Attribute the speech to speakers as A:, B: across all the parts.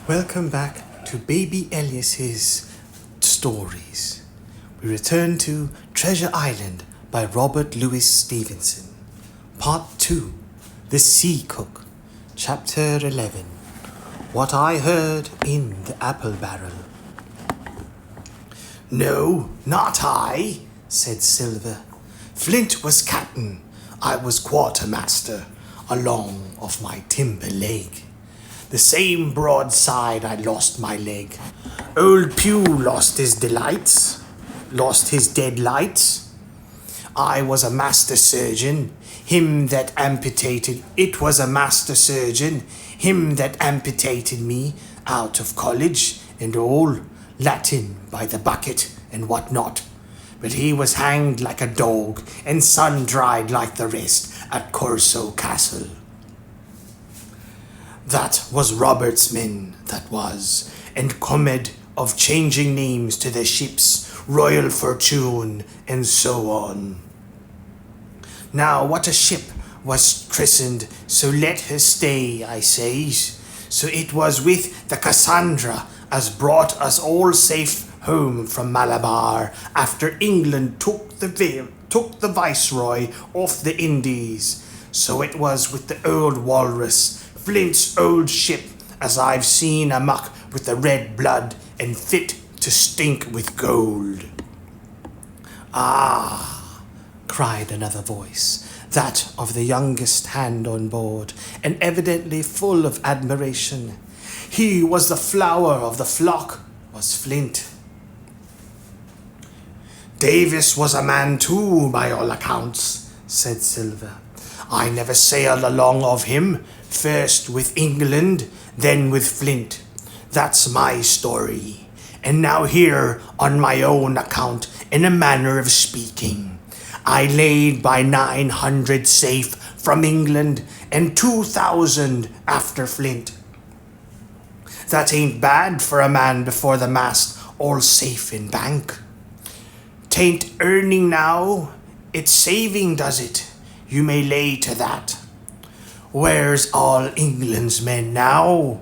A: Welcome back to Baby Elias's stories. We return to Treasure Island by Robert Louis Stevenson. Part 2, The Sea Cook. Chapter 11, What I Heard in the Apple Barrel. "No, not I," said Silver. "Flint was captain, I was quartermaster, along of my timber leg. The same broadside I lost my leg. Old Pew lost his delights, lost his dead lights. I was a master surgeon, him that amputated, it was a master surgeon, him that amputated me out of college and all, Latin by the bucket and what not. But he was hanged like a dog and sun-dried like the rest at Corso Castle. That was Robert's men, that was, and comed of changing names to the ships, Royal Fortune, and so on. Now what a ship was christened, so let her stay, I says. So it was with the Cassandra as brought us all safe home from Malabar after England took the Viceroy off the Indies. So it was with the old Walrus, Flint's old ship, as I've seen amuck with the red blood and fit to stink with gold." "Ah," cried another voice, that of the youngest hand on board, and evidently full of admiration. "He was the flower of the flock, was Flint." "Davis was a man too, by all accounts," said Silver. "I never sailed along of him, first with England, then with Flint. That's my story. And now here, on my own account, in a manner of speaking, I laid by 900 safe from England and 2,000 after Flint. That ain't bad for a man before the mast, all safe in bank. 'Tain't earning now, it's saving does it, you may lay to that. Where's all England's men now?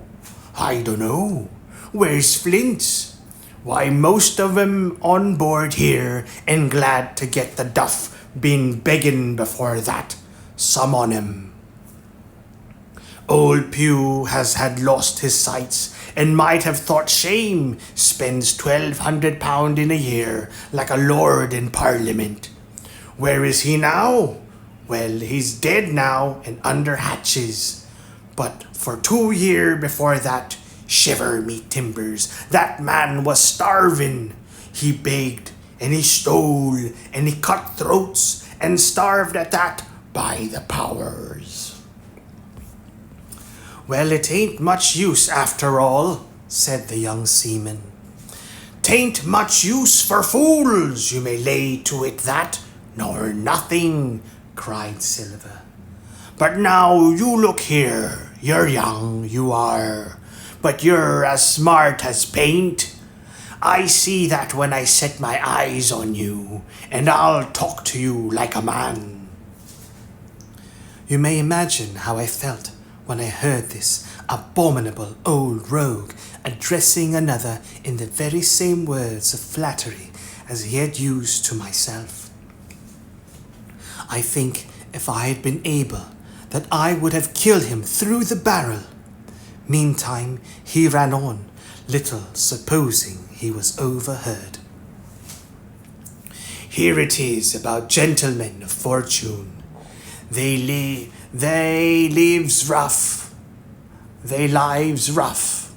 A: I dunno. Where's Flint's? Why, most of 'em on board here and glad to get the duff, been begging before that, some on 'em. Old Pew has had lost his sights and might have thought shame, spends £1,200 in a year like a lord in Parliament. Where is he now? Well, he's dead now and under hatches. But for 2 years before that, shiver me timbers, that man was starving. He begged and he stole and he cut throats and starved at that, by the powers." "Well, it ain't much use after all," said the young seaman. "'Tain't much use for fools, you may lay to it that, nor nothing," cried Silver. "But now you look here, you're young, you are, but you're as smart as paint. I see that when I set my eyes on you, and I'll talk to you like a man." You may imagine how I felt when I heard this abominable old rogue addressing another in the very same words of flattery as he had used to myself. I think if I had been able, that I would have killed him through the barrel. Meantime he ran on, little supposing he was overheard. "Here it is about gentlemen of fortune. They lives rough. They lives rough.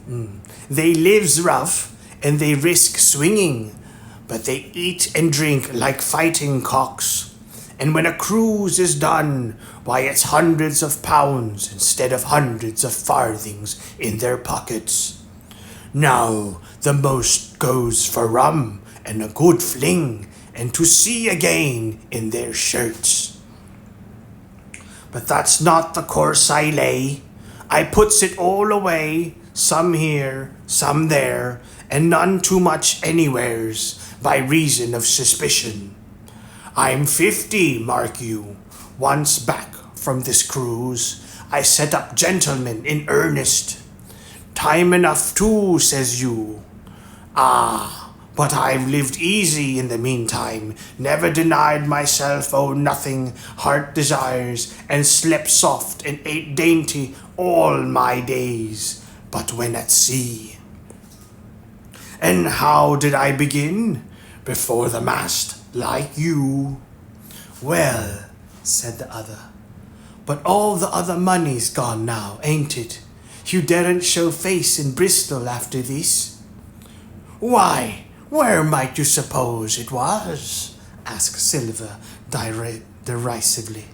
A: They lives rough, and they risk swinging, but they eat and drink like fighting cocks. And when a cruise is done, why, it's hundreds of pounds instead of hundreds of farthings in their pockets. Now the most goes for rum and a good fling, and to sea again in their shirts. But that's not the course I lay. I puts it all away, some here, some there, and none too much anywheres, by reason of suspicion. I'm 50, mark you. Once back from this cruise, I set up gentlemen in earnest. Time enough too, says you. Ah, but I've lived easy in the meantime, never denied myself, oh nothing, heart desires, and slept soft and ate dainty all my days, but when at sea. And how did I begin? Before the mast, like you. Well, said the other, but all the other money's gone now, ain't it? You daren't show face in Bristol after this? Why, where might you suppose it was? asked Silver derisively.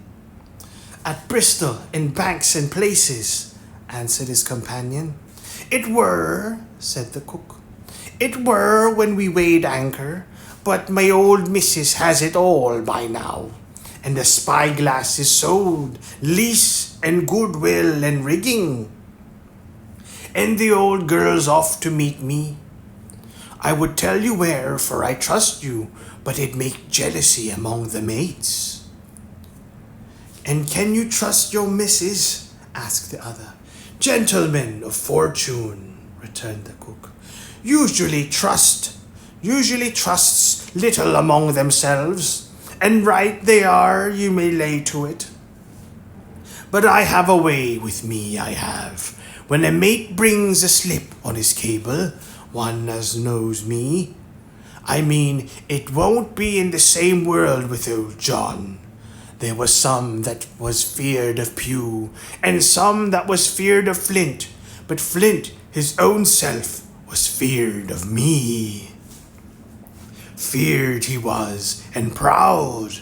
A: At Bristol, in banks and places, answered his companion. It were, said the cook. It were when we weighed anchor, but my old missus has it all by now, and the spyglass is sold, lease and goodwill and rigging. And the old girl's off to meet me. I would tell you where, for I trust you, but it'd make jealousy among the mates. And can you trust your missus? asked the other. Gentlemen of fortune, returned the cook, usually trusts little among themselves, and right they are, you may lay to it. But I have a way with me, I have. When a mate brings a slip on his cable, one as knows me, I mean, it won't be in the same world with old John. There was some that was feared of Pew, and some that was feared of Flint, but Flint, his own self, was feared of me. Feared he was, and proud.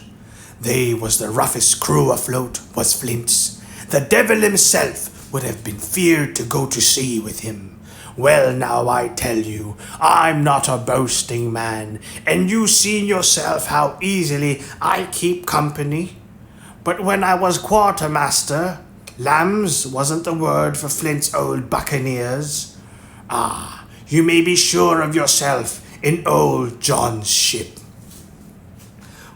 A: They was the roughest crew afloat, was Flint's. The devil himself would have been feared to go to sea with him. Well, now I tell you, I'm not a boasting man, and you seen yourself how easily I keep company. But when I was quartermaster, lambs wasn't the word for Flint's old buccaneers. Ah, you may be sure of yourself in old John's ship.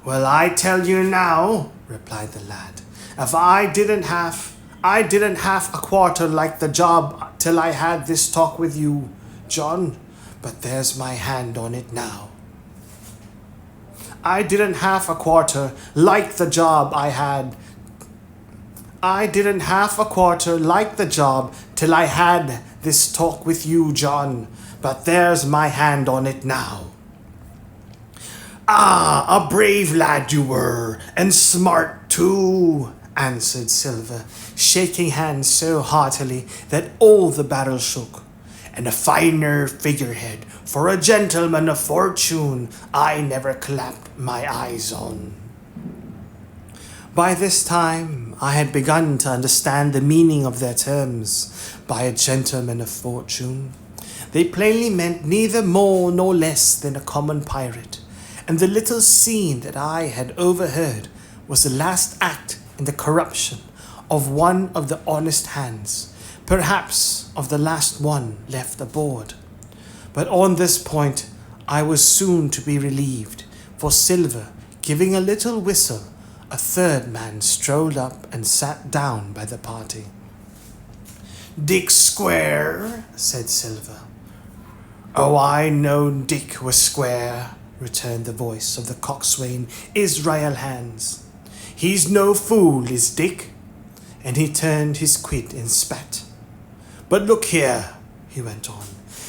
A: Well, I tell you now, replied the lad, if I didn't half a quarter like the job till I had this talk with you, John, but there's my hand on it now. I didn't half a quarter like the job till I had this talk with you, John, but there's my hand on it now. Ah, a brave lad you were, and smart too, answered Silver, shaking hands so heartily that all the barrel shook. And a finer figurehead for a gentleman of fortune I never clapped my eyes on. By this time I had begun to understand the meaning of their terms, by a gentleman of fortune. They plainly meant neither more nor less than a common pirate, and the little scene that I had overheard was the last act in the corruption of one of the honest hands, perhaps of the last one left aboard. But on this point I was soon to be relieved, for Silver, giving a little whistle, a third man strolled up and sat down by the party. Dick Square, said Silver. Oh, I know Dick was square, returned the voice of the coxswain Israel Hands. He's no fool, is Dick. And he turned his quid and spat. But look here, he went on.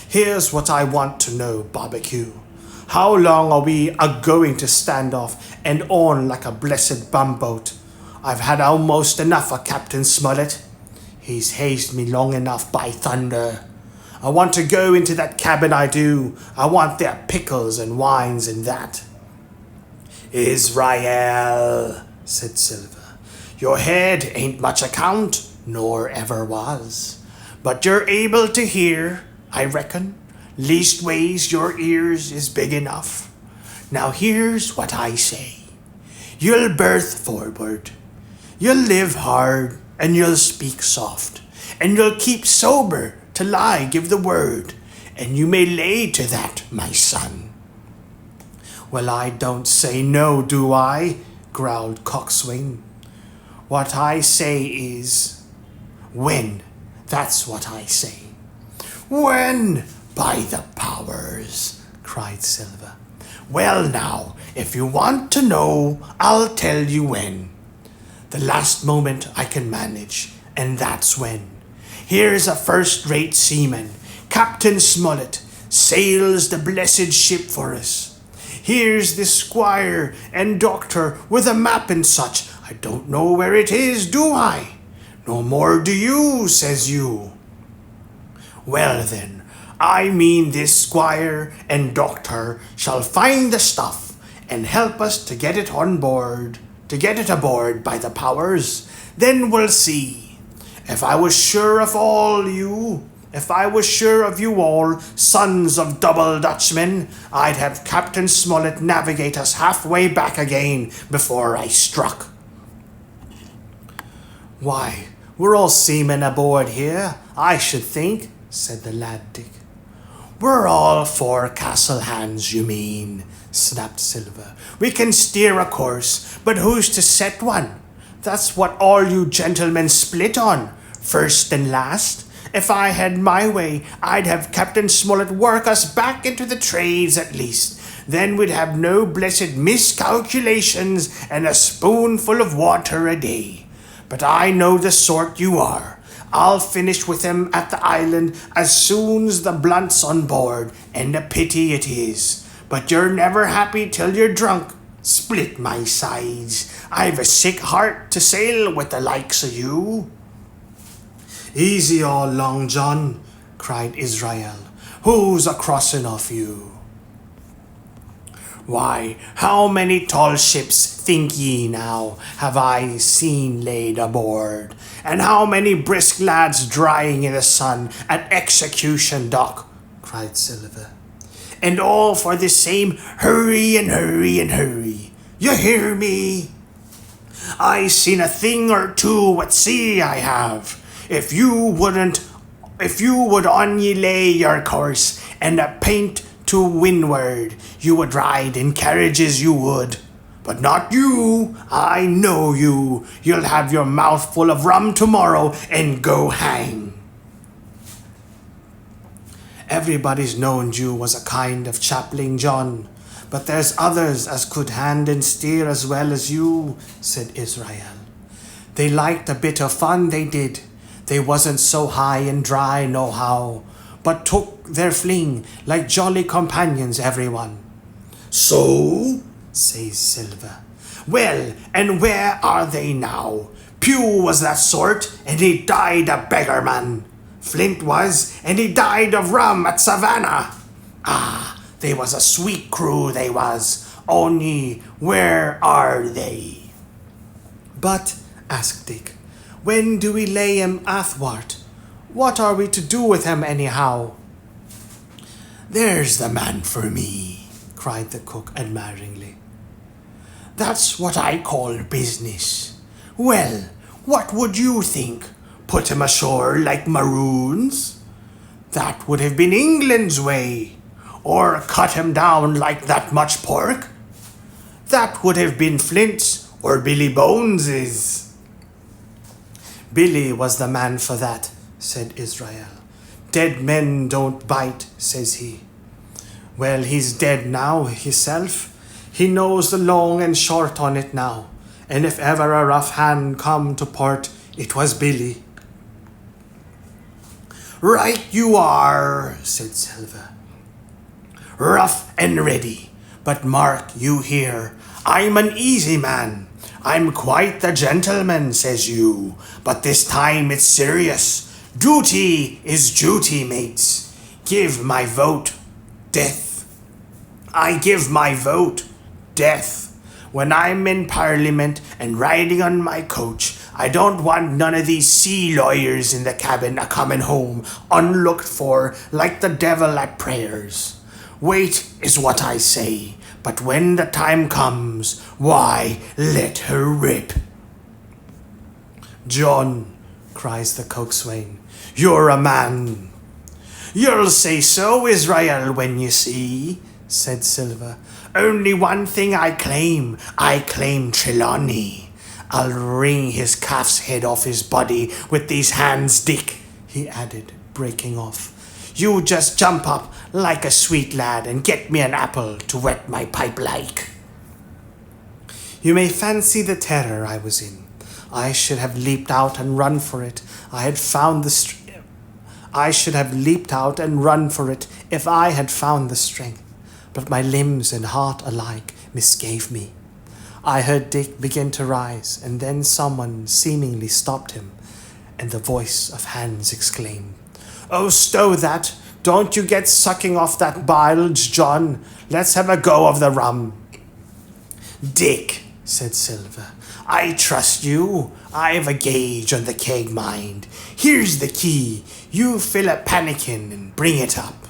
A: Here's what I want to know, Barbecue. How long are we a-going to stand off and on like a blessed bumboat? I've had almost enough of Captain Smollett. He's hazed me long enough, by thunder. I want to go into that cabin, I do. I want their pickles and wines and that. Israel, said Silver, your head ain't much account, nor ever was. But you're able to hear, I reckon. Leastways, your ears is big enough. Now here's what I say. You'll berth forward. You'll live hard, and you'll speak soft. And you'll keep sober till I give the word. And you may lay to that, my son. Well, I don't say no, do I? Growled Coxswain. What I say is, when, that's what I say. When? By the powers, cried Silver. Well now, if you want to know, I'll tell you when. The last moment I can manage, and that's when. Here's a first-rate seaman, Captain Smollett, sails the blessed ship for us. Here's the squire and doctor with a map and such. I don't know where it is, do I? No more do you, says you. Well then, I mean this squire and doctor shall find the stuff and help us to get it on board, to get it aboard by the powers. Then we'll see. If I was sure of you all, sons of double Dutchmen, I'd have Captain Smollett navigate us halfway back again before I struck. Why, we're all seamen aboard here, I should think, said the lad Dick. We're all forecastle hands, you mean, snapped Silver. We can steer a course, but who's to set one? That's what all you gentlemen split on, first and last. If I had my way, I'd have Captain Smollett work us back into the trades at least. Then we'd have no blessed miscalculations and a spoonful of water a day. But I know the sort you are. I'll finish with him at the island as soon's the blunt's on board, and a pity it is. But you're never happy till you're drunk. Split my sides. I've a sick heart to sail with the likes of you. Easy all, Long John, cried Israel. Who's a-crossing off you? Why, how many tall ships, think ye now, have I seen laid aboard? And how many brisk lads drying in the sun at Execution Dock? Cried Silver. And all for the same hurry and hurry and hurry. You hear me? I seen a thing or two at sea, I have. If you would on ye lay your course, and a paint to windward, you would ride in carriages, you would. But not you, I know you. You'll have your mouth full of rum tomorrow and go hang. Everybody's known you was a kind of chaplain, John, but there's others as could hand and steer as well as you, said Israel. They liked a bit of fun, they did. They wasn't so high and dry nohow, but took their fling like jolly companions, everyone. So, says Silver. Well, and where are they now? Pew was that sort, and he died a beggar man. Flint was, and he died of rum at Savannah. Ah, they was a sweet crew, they was. Only, where are they? But, asked Dick, when do we lay him athwart? What are we to do with him anyhow? There's the man for me, cried the cook admiringly. That's what I call business. Well, what would you think? Put him ashore like maroons? That would have been England's way. Or cut him down like that much pork? That would have been Flint's or Billy Bones's. Billy was the man for that, said Israel. Dead men don't bite, says he. Well, he's dead now, hisself. He knows the long and short on it now, and if ever a rough hand come to port, it was Billy. Right you are, said Silver. Rough and ready, but mark you here, I'm an easy man. I'm quite the gentleman, says you, but this time it's serious. Duty is duty, mates. Give my vote, death. I give my vote, death. When I'm in Parliament and riding on my coach, I don't want none of these sea lawyers in the cabin a-coming home unlooked for like the devil at prayers. Wait is what I say, but when the time comes, why, let her rip. John, cries the coxswain, you're a man. You'll say so, Israel, when you see, said Silver. Only one thing I claim Trelawney. I'll wring his calf's head off his body with these hands, Dick, he added, breaking off. You just jump up like a sweet lad and get me an apple to wet my pipe like. You may fancy the terror I was in. I should have leaped out and run for it. I should have leaped out and run for it if I had found the strength. But my limbs and heart alike misgave me. I heard Dick begin to rise, and then someone seemingly stopped him, and the voice of Hans exclaimed, "Oh, stow that! Don't you get sucking off that bilge, John. Let's have a go of the rum." "Dick," said Silver, "I trust you. I've a gauge on the keg, mind. Here's the key. You fill a pannikin and bring it up."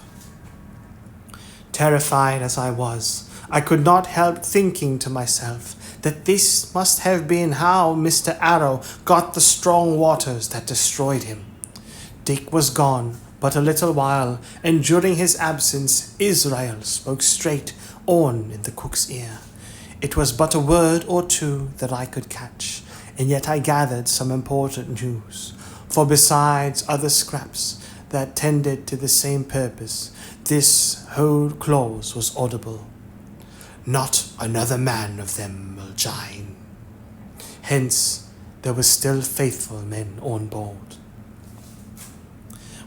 A: Terrified as I was, I could not help thinking to myself that this must have been how Mr. Arrow got the strong waters that destroyed him. Dick was gone but a little while, and during his absence Israel spoke straight on in the cook's ear. It was but a word or two that I could catch, and yet I gathered some important news, for besides other scraps that tended to the same purpose, this whole clause was audible: "Not another man of them will join." Hence, there were still faithful men on board.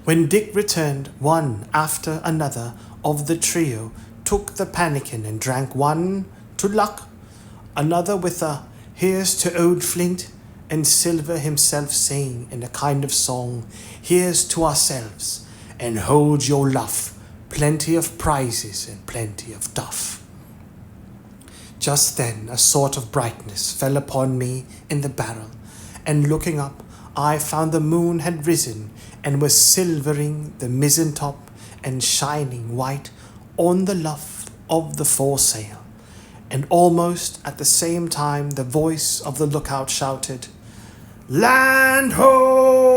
A: When Dick returned, one after another of the trio took the pannikin and drank, one to luck, another with a "Here's to old Flint," and Silver himself saying in a kind of song, "Here's to ourselves, and hold your luff, plenty of prizes and plenty of duff." Just then a sort of brightness fell upon me in the barrel, and looking up, I found the moon had risen and was silvering the mizzen top and shining white on the luff of the foresail. And almost at the same time the voice of the lookout shouted, "Land ho!"